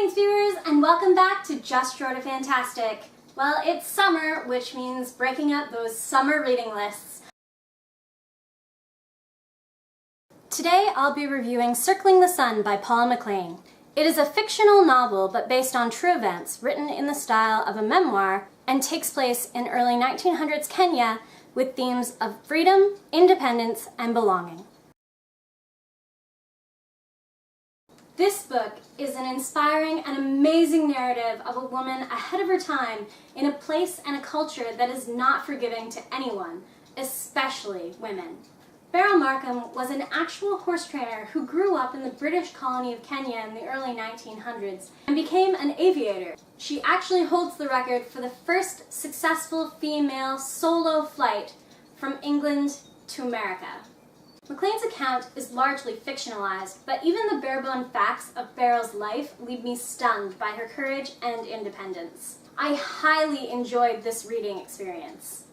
Greetings viewers, and welcome back to Just Short of Fantastic. Well, it's summer, which means breaking up those summer reading lists. Today I'll be reviewing Circling the Sun by Paula McLain. It is a fictional novel but based on true events, written in the style of a memoir, and takes place in early 1900s Kenya with themes of freedom, independence, and belonging. This book is an inspiring and amazing narrative of a woman ahead of her time in a place and a culture that is not forgiving to anyone, especially women. Beryl Markham was an actual horse trainer who grew up in the British colony of Kenya in the early 1900s and became an aviator. She actually holds the record for the first successful female solo flight from England to America. McLain's account is largely fictionalized, but even the bare-bone facts of Beryl's life leave me stunned by her courage and independence. I highly enjoyed this reading experience.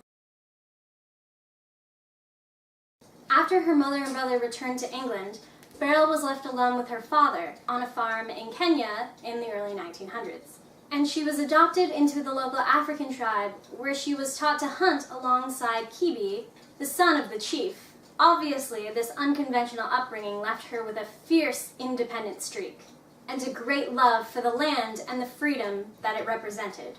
After her mother and brother returned to England, Beryl was left alone with her father on a farm in Kenya in the early 1900s. And she was adopted into the local African tribe, where she was taught to hunt alongside Kibi, the son of the chief. Obviously, this unconventional upbringing left her with a fierce, independent streak, and a great love for the land and the freedom that it represented.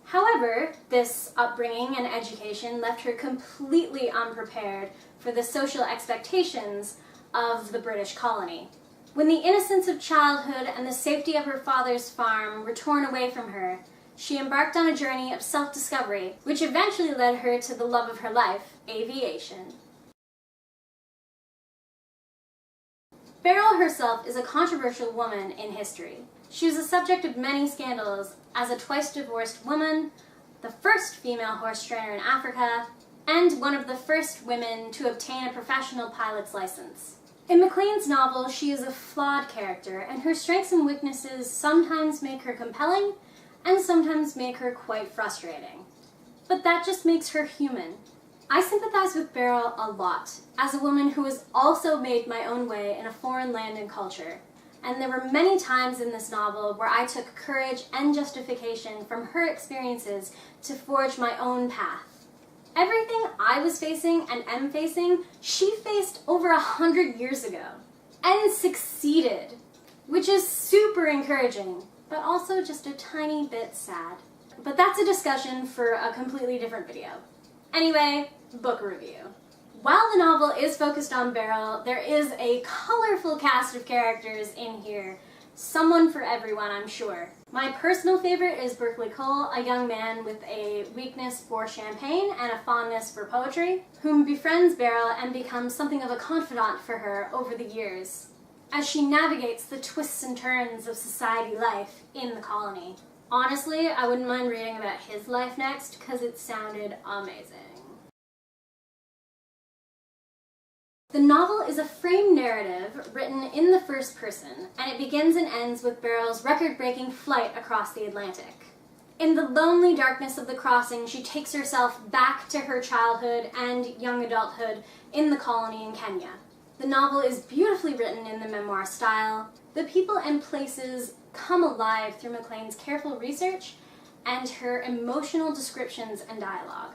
However, this upbringing and education left her completely unprepared for the social expectations of the British colony. When the innocence of childhood and the safety of her father's farm were torn away from her, she embarked on a journey of self-discovery, which eventually led her to the love of her life, aviation. Beryl herself is a controversial woman in history. She was the subject of many scandals as a twice-divorced woman, the first female horse trainer in Africa, and one of the first women to obtain a professional pilot's license. In McLain's novel, she is a flawed character, and her strengths and weaknesses sometimes make her compelling, and sometimes make her quite frustrating. But that just makes her human. I sympathize with Beryl a lot, as a woman who has also made my own way in a foreign land and culture, and there were many times in this novel where I took courage and justification from her experiences to forge my own path. Everything I was facing and am facing, she faced over 100 years ago, and succeeded, which is super encouraging, but also just a tiny bit sad. But that's a discussion for a completely different video. Anyway, book review. While the novel is focused on Beryl, there is a colorful cast of characters in here. Someone for everyone, I'm sure. My personal favorite is Berkeley Cole, a young man with a weakness for champagne and a fondness for poetry, whom befriends Beryl and becomes something of a confidant for her over the years, as she navigates the twists and turns of society life in the colony. Honestly, I wouldn't mind reading about his life next, because it sounded amazing. The novel is a framed narrative written in the first person, and it begins and ends with Beryl's record-breaking flight across the Atlantic. In the lonely darkness of the crossing, she takes herself back to her childhood and young adulthood in the colony in Kenya. The novel is beautifully written in the memoir style. The people and places come alive through McLain's careful research and her emotional descriptions and dialogue.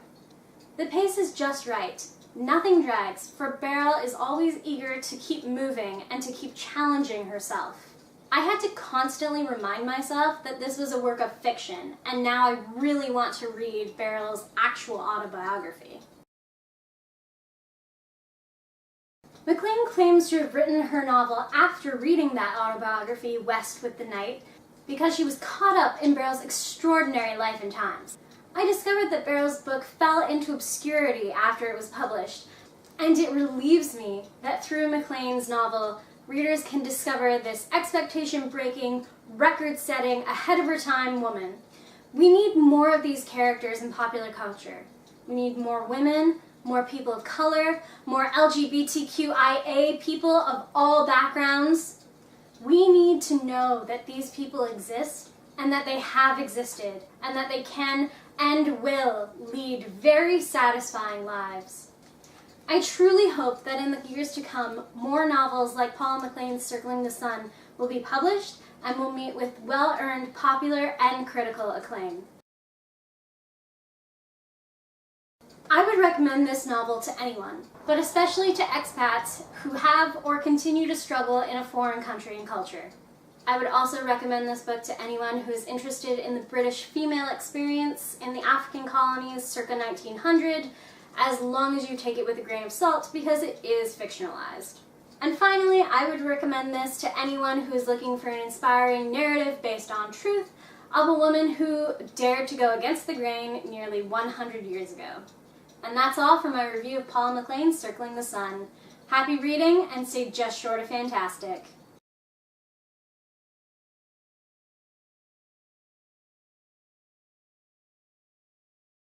The pace is just right. Nothing drags, for Beryl is always eager to keep moving and to keep challenging herself. I had to constantly remind myself that this was a work of fiction, and now I really want to read Beryl's actual autobiography. McLain claims to have written her novel after reading that autobiography, West with the Night, because she was caught up in Beryl's extraordinary life and times. I discovered that Beryl's book fell into obscurity after it was published, and it relieves me that through McLain's novel, readers can discover this expectation-breaking, record-setting, ahead-of-her-time woman. We need more of these characters in popular culture. We need more women, more people of color, more LGBTQIA people of all backgrounds. We need to know that these people exist, and that they have existed, and that they can and will lead very satisfying lives. I truly hope that in the years to come, more novels like Paula McLain's Circling the Sun will be published, and will meet with well-earned popular and critical acclaim. I would recommend this novel to anyone, but especially to expats who have or continue to struggle in a foreign country and culture. I would also recommend this book to anyone who is interested in the British female experience in the African colonies circa 1900, as long as you take it with a grain of salt because it is fictionalized. And finally, I would recommend this to anyone who is looking for an inspiring narrative based on truth of a woman who dared to go against the grain nearly 100 years ago. And that's all for my review of Paula McLain's Circling the Sun. Happy reading, and stay just short of fantastic.